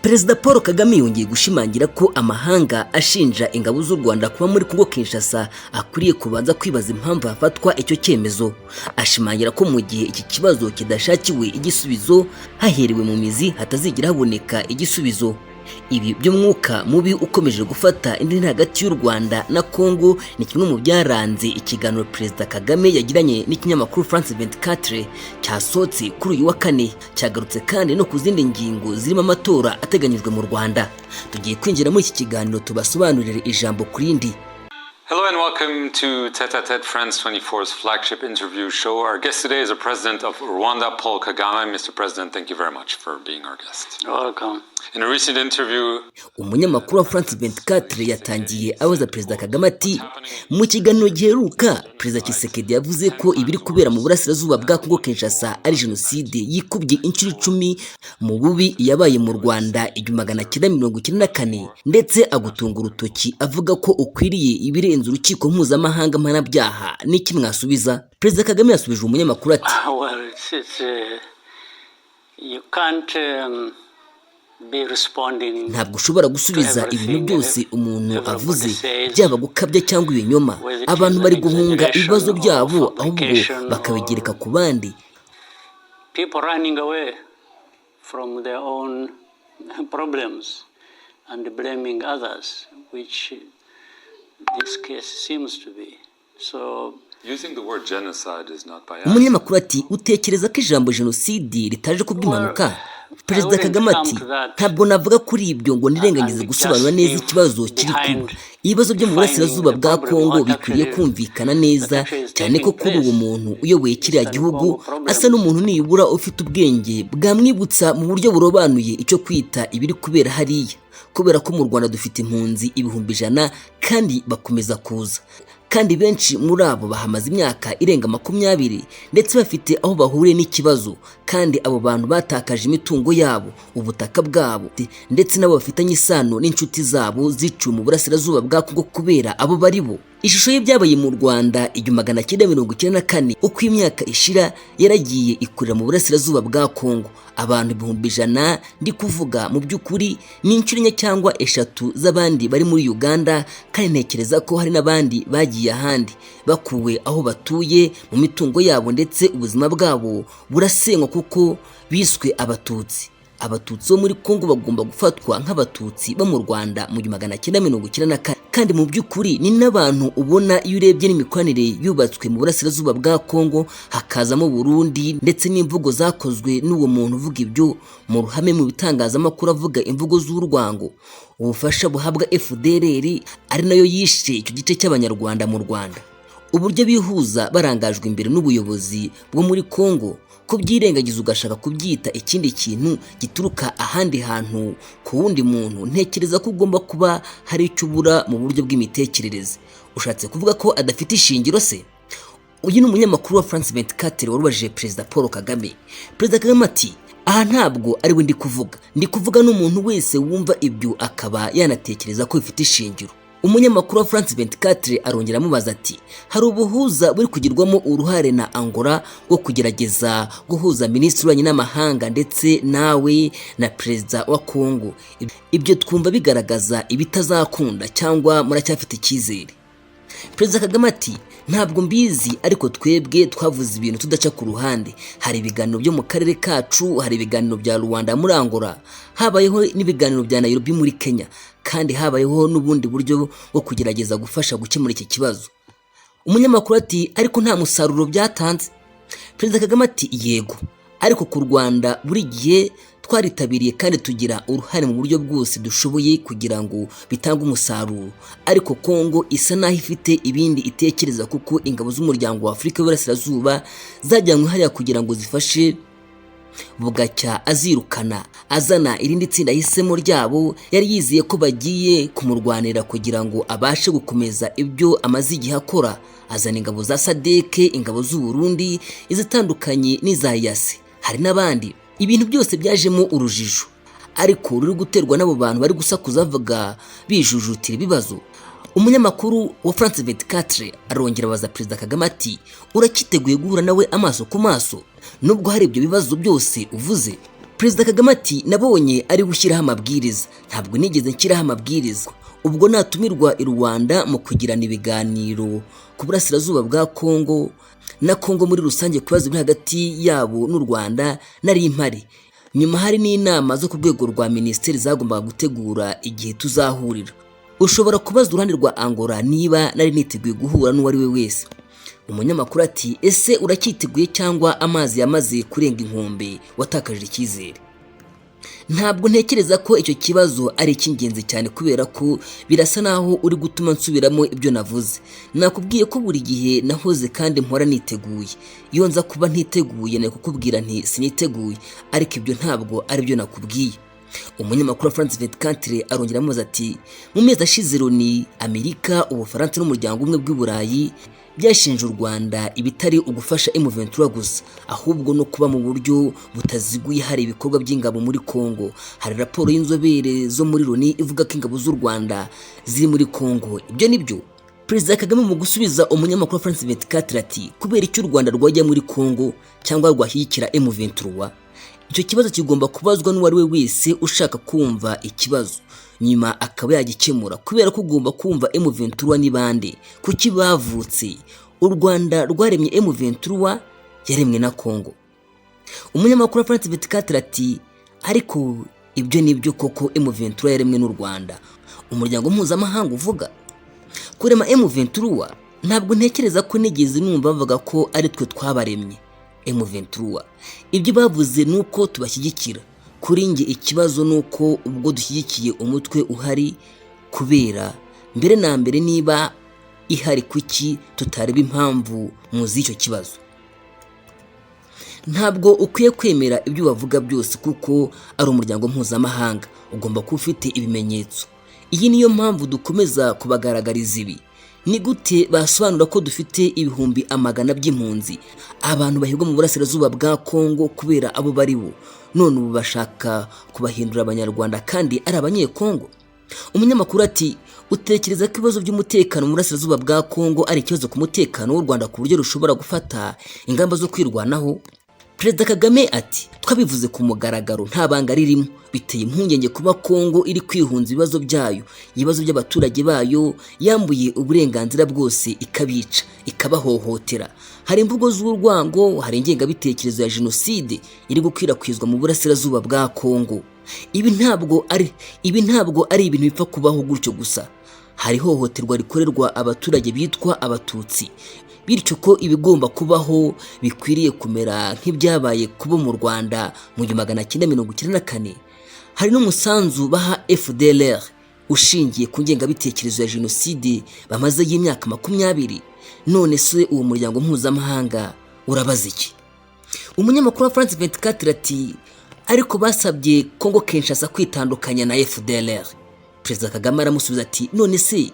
Perezida Paul Kagame yongeye gushimangira ko amahanga ashinja ingabo z'u Rwanda kuba muri Kongo Kinshasa akuriye kubanza kwibaza impamvu hafatwa icyo cyemezo. Ashimangira ko mu gihe iki kibazo kidashakiwe igisubizo haherewe mu mizi hatazigira haboneka igisubizo. Ibi by'umwuka mubi ukomeje gufata indi hagati y'u Rwanda na Kongo ni kimwe mu byaranze ikiganiro Perezida Kagame yagiranye n'ikinyamakuru France 24 cyasohotse kuri uyu wa kane. Cyagarutse kandi no ku zindi ngingo zirimo amatora ateganyijwe mu Rwanda. Tugiye kwinjira muri iki kiganiro tubasobanurire ijambo kuri indi. Hello and welcome to Tête-à-Tête France 24's flagship interview show. Our guest today is the President of Rwanda, Paul Kagame. Mr. President, thank you very much for being our guest. You're welcome. In a recent interview, umunyamakuru wa France 24 yatangiye abaza Perezida Kagame ati mu kiganiro giheruka Perezida Tshisekedi yavuze ko ibiri kubera mu burasirazuba bwa Kongo Kinshasa ari jenoside yikubye inshuro 10 mu bubi yabaye mu Rwanda 1994 ndetse agutunga urutoki avuga ko ukwiriye ibirenze urukiko mpuzamahanga mpanabyaha. Niki mwasubiza? Perezida Kagame yasubije umunyamakuru ati you can't ntabwo ushobora gusubiza ibintu byose umuntu avuze, byaba gukabya cyangwa ibinyoma. Abantu bari guhunga ibibazo byabo ahubwo bakabigereka ku bandi. People running away from their own problems and blaming others, which this case seems to be. So using the word genocide is not by accident. Umunyamakuru ati utekereza ko ijambo jenoside ritaje kubw'impanuka? Perezida Kagame ati ntabwo navuga kuri ibyo ngo nirengagize gusobanura neza ikibazo kiri kuba. Ibibazo byo mu burasirazuba bwa Kongo bikwiriye kumvikana neza cyane ko kuri uwo muntu uyoboye kiriya gihugu asa n'umuntu nibura ufite ubwenge bwamwibutsa mu buryo burobanuye icyo kwita ibiri kubera hariya, kubera ko mu Rwanda dufite impunzi 100,000 kandi bakomeza kuza, kandi benshi muri abo bahamaze imyaka irenga 20 ndetse bafite aho bahuriye n'ikibazo, kandi abo bantu batakaje imitungo yabo, ubutaka bwabo ndetse nabo bafitanye isano n'inshuti zabo ziciwe mu burasirazuba bwa Kongo kubera abo bari bo. Ishusho y'ibyabaye mu Rwanda 1994 uko imyaka ishira yaragiye ikurira mu burasirazuba bwa Kongo. Abantu 100,000 ndi kuvuga mu by'ukuri ni inshuro enye cyangwa eshatu z'abandi bari muri Uganda, kandi ntekereza ko hari n'abandi bagiye ahandi bakuwe aho batuye mu mitungo yabo ndetse ubuzima bwabo burasenywa kuko biswe abatutsi. Abatutsi bo muri Kongo bagomba gufatwa nk'abatutsi bo mu Rwanda mu 1994, kandi mu by'ukuri ni n'abantu ubona iyo urebye n'imikwanire yubatswe mu burasirazuba bwa Kongo hakazamo Burundi ndetse n'imvugo zakozwe n'uwo muntu uvuga ibyo mu ruhame mu bitangazamakuru avuga imvugo z'urwango. Ubufasha buhabwa FDLR ari nayo yishe icyo gice cy'abanyarwanda mu Rwanda. Uburyo bihuza barangajwe imbere n'ubuyobozi bwo muri Kongo ko byirengagiza ugashaka kubyita ikindi kintu gituruka ahandi hantu ku wundi muntu, ntekereza ko ugomba kuba hari icyo ubura mu buryo bw'imitekerereze. Ushatse kuvuga ko adafite ishingiro se? Uyu ni umunyamakuru wa France 24 warubajije Perezida Paul Kagame. Perezida Kagame ati aha ntabwo ari we ndi kuvuga n'umuntu wese wumva ibyo akaba yanatekereza ko bifite ishingiro. Umunyamakuru wa France 24 arongera amubaza ati hari ubuhuza buri kugirwamo uruhare na Angola bwo kugerageza guhuza Minisitiri w'Ububanyi n'Amahanga ndetse nawe na Perezida wa Kongo. Ibyo twumva bigaragaza ibitazakunda cyangwa muracyafite icyizere? Perezida Kagame ati ntabwo mbizi, ariko twebwe twavuze ibintu tudaca ku ruhande. Hari ibiganiro byo mu karere kacu, hari ibiganiro bya Rwanda muri Angola, habayeho n'ibiganiro bya Nairobi muri Kenya, kandi habayeho n'ubundi buryo bwo kugerageza gufasha gukemura iki kibazo. Umunyamakuru ati ariko nta musaruro byatanze. Perezida Kagame ati yego, ariko ku Rwanda buri gihe twaritabiriye kandi tugira uruhare mu buryo bwose dushoboye kugira ngo bitange umusaruro, ariko Kongo isa naho ifite ibindi itekereza kuko ingabo z'umuryango wa Afurika y'Uburasirazuba zajyanywe hariya kugira ngo zifashe, bugacya azirukana azana irindi tsinda hisemo ryabo. Yari yizeye ko bagiye kumurwanira kugira ngo abashe gukomeza ibyo amaze igihe akora. Azana ingabo za SADC, ingabo z'u Burundi, izitandukanye n'iza Yase, hari n'abandi. Ibintu byose byajemo urujijo, ariko ruri guterwa n'abo bantu bari gusakuza bavuga bijujutira ibibazo. Umunyamakuru wa France 24 arongera abaza Perezida Kagame ati urakiteguye guhura nawe amaso ku maso nubwo hari ibyo bibazo byose uvuze? Perezida Kagame ati nabonye ari gushyiraho amabwiriza, ntabwo nigeze nshyiraho amabwiriza. Ubwo natumirwa i Rwanda mu kugirana ibiganiro ku burasirazuba bwa Kongo na Kongo muri rusange ku bibazo biri hagati yabo n'u Rwanda nari impari. Nyuma hari n'inama zo ku rwego rwa minisiteri zagombaga gutegura igihe tuzahurira. Ushobora kubaza uruhande rwa Angola niba nari niteguye guhura n'uwari we wese. Umunyamakuru ati ese uracyiteguye cyangwa amazi yamaze kurenga inkombe watakaje icyizere? Ntabwo ntekereza ko icyo kibazo ari icy'ingenzi cyane kubera ko birasa naho uri gutuma nsubiramo ibyo navuze. Nakubwiye ko buri gihe nahoze kandi mpora niteguye. Iyo nza kuba ntiteguye nari kukubwira nti siniteguye, ariko ibyo ntabwo ari byo nakubwiye. Umunyamakuru wa France 24 arongera amubaza ati mu mezi ashize Loni, Amerika, Ubufaransa n'umuryango umwe bw'i Burayi byashinje u Rwanda ibitari ugufasha M23 gusa, ahubwo no kuba mu buryo butaziguye hari ibikorwa by'ingabo muri Kongo. Hari raporo y'inzobere zo muri Loni ivuga ko ingabo z'u Rwanda ziri muri Kongo. Ibyo nibyo? Perezida Kagame mu gusubiza umunyamakuru wa France 24 ati kubera icyo u Rwanda rwajya muri Kongo cyangwa rwashyigikira M23? Icyo kibazo kigomba kubazwa n'uwari we wese ushaka kumva ikibazo, nyuma akaba yagikemura, kubera ko ugomba kumva M23 ni bande, kuki bavutse. U Rwanda rwaremye M23, yaremwe na Kongo. Umunyamakuru wa France 24 ati ariko ibyo nibyo koko M23 yaremwe n'u Rwanda, umuryango mpuzamahanga uvuga kurema M23? Ntabwo ntekereza ko nigeze numva bavuga ko ari twe twabaremye M23. Ibyo bavuze nuko tubashyigikira. Kuri nge ikibazo nuko ubwo dushyigikiye umutwe uhari, kubera mbere na mbere niba ihari kuki tutareba impamvu muzi icyo kibazo. Ntabwo ukwiye kwemera ibyo bavuga byose kuko ari umuryango mpuzamahanga, ugomba kuba ufite ibimenyetso. Iyi niyo mpamvu dukomeza kubagaragariza ibi. Ni gute basobanura ko dufite ibihumbi amagana by'impunzi, abantu bahirwa mu burasirazuba bwa Kongo kubera abo bari bo, none ubu bashaka kubahindura abanyarwanda kandi ari abanyekongo? Umunyamakuru ati utekereza ko ibibazo by'umutekano mu burasirazuba bwa Kongo ari ikibazo ku mutekano w'u Rwanda ku buryo rushobora gufata ingamba zo kwirwanaho? Perezida Kagame ati twabivuze ku mugaragaro, nta banga ririmo. Biteye impungenge kuba Kongo iri kwihunza ibibazo byayo, ibibazo by'abaturage bayo, yambuye uburenganzira bwose, ikabica, ikabahohotera. Hari imvugo z'urwango, hari ingengabitekerezo ya jenoside iri gukwirakwizwa mu burasirazuba bwa Kongo. Ibi ntabwo ari ibintu bipfa kubaho gutyo gusa. Hari hohoterwa rikorerwa abaturage bitwa abatutsi, bityo ko ibigomba kubaho bikwiriye kumera nk'ibyabaye kubo mu Rwanda mu 1994. Hari n'umusanzu baha FDLR ushingiye ku ngengabitekerezo ya jenoside bamaze y'imyaka 20. None se uwo muryango mpuzamahanga urabaza iki? Umunyamakuru wa France 24 ati ariko basabye Kongo Kinshasa kwitandukanya na FDLR. Perezida Kagame aramusubiza ati none se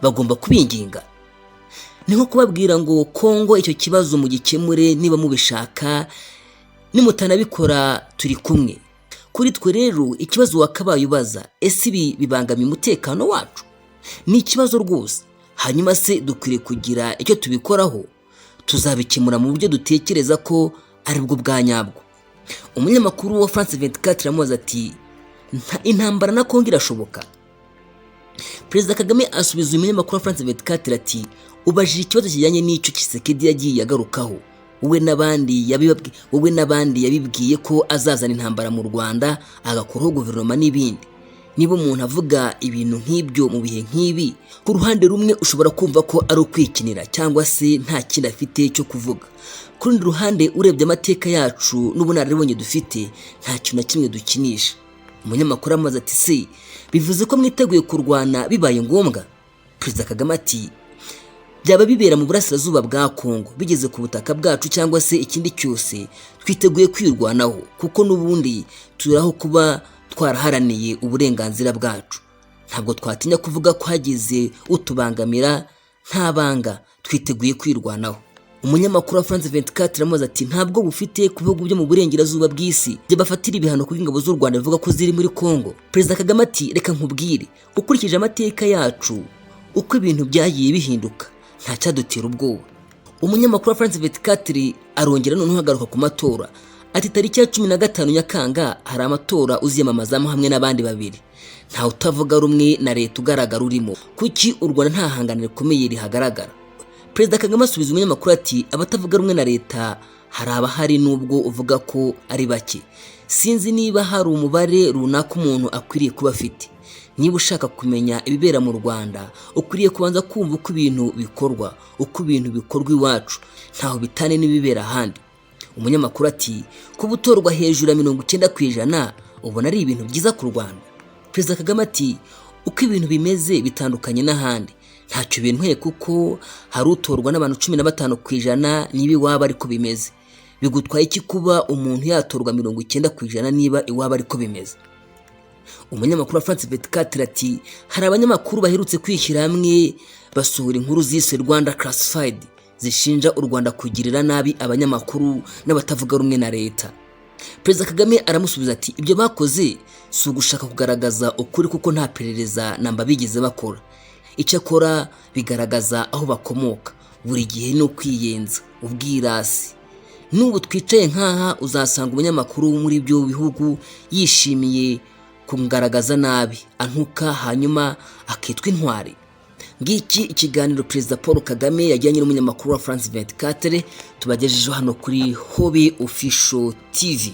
bagomba kubinginga? Ni nko kubabwira ngo Kongo icyo kibazo mu gikemure niba mubishaka, nimutanabikora turi kumwe. Kuri twe rero ikibazo wakabaye ubaza, ese ibi bibangamiye umutekano wacu? Ni ikibazo rwose. Hanyuma se dukwiriye kugira icyo tubikoraho, tuzabikemura mu buryo dutekereza ko ari bwo bwa nyabwo. Umunyamakuru wa France 24 aramubaza ati intambara na Kongo irashoboka? Perezida Kagame asubiza umunyamakuru wa France 24 ati ubajije ikibazo kijyanye n'icyo Tshisekedi yagiye yagarukaho. Wowe n'abandi yabibwiye ko azazana intambara mu Rwanda, agakuraho guverinoma n'ibindi. Niba umuntu avuga ibintu nk'ibyo mu bihe nk'ibi, ku ruhande rumwe ushobora kumva ko ari ukwikinira cyangwa se nta kintu afite cyo kuvuga. Ku rundi ruhande urebye amateka yacu n'ubunararibonye dufite, nta kintu na kimwe dukinisha. Umunyamakuru amaze ati se bivuze ko mwiteguye kurwana bibaye ngombwa? Perezida Kagame ati byaba bibera mu burasirazuba bwa Kongo, bigeze ku butaka bwacu cyangwa se ikindi cyose, twiteguye kwirwanaho kuko n'ubundi turaho kuba twaraharaniye uburenganzira bwacu. Ntabwo twatinya kuvuga ko hagize utubangamira, nta banga, twiteguye kwirwanaho. Umunyamakuru wa France 24 aramubaza ati ntabwo bufite ku bihugu byo mu burengerazuba bw'isi byo bafatira ibihano ku ingabo z'u Rwanda bivuga ko ziri muri Kongo? Perezida Kagame ati reka nkubwire, ukurikije amateka yacu uko ibintu byagiye bihinduka, nta cyadutera ubwoba. Umunyamakuru wa France 24 arongera noneho agaruka ku matora, ati tariki ya 15 Nyakanga hari amatora uziyamamazamo hamwe n'abandi babiri, nta utavuga rumwe na leta ugaragara urimo, kuki u Rwanda nta hangana rikomeye rihagaragara. Perezida Kagame asubiza umunyamakuru ati abatavuga rumwe na leta hari abahari nubwo uvuga ko ari bake, sinzi niba hari umubare runaka umuntu akwiriye kuba afite. Niba ushaka kumenya ibibera mu Rwanda ukwiriye kubanza kumva uko ibintu bikorwa, uko ibintu bikorwa iwacu, ntaho bitane n'ibibera ahandi. Umunyamakuru ati kuba utorwa hejuru ya 90% ubona ari ibintu byiza ku Rwanda. Perezida Kagame ati uko ibintu bimeze bitandukanye n'ahandi, ntacyo bintwaye kuko hari utorwa n'abantu 15% niba iwaba ariko bimeze. Bigutwaye iki kuba umuntu yatorwa 90% niba iwaba ariko bimeze? Umunyamakuru wa France 24 ati hari abanyamakuru baherutse kwishyira hamwe basohora inkuru zise Rwanda Classified zishinja u Rwanda kugirira nabi abanyamakuru n'abatavuga rumwe na leta. Perezida Kagame aramusubiza ati ibyo bakoze si ugushaka kugaragaza ukuri kuko nta perereza namba bigeze bakora, icyakora bigaragaza aho bakomoka, buri gihe no kwiyenza ubwirasi. N'ubu twicaye nkaha uzasanga umunyamakuru muri ibyo bihugu yishimiye kungaragaza nabi, antuka hanyuma akitwa intwari. Ngiki ikiganiro Perezida Paul Kagame yajyanye n'umunyamakuru wa France 24 tubagejejeho hano kuri Hobe Official TV.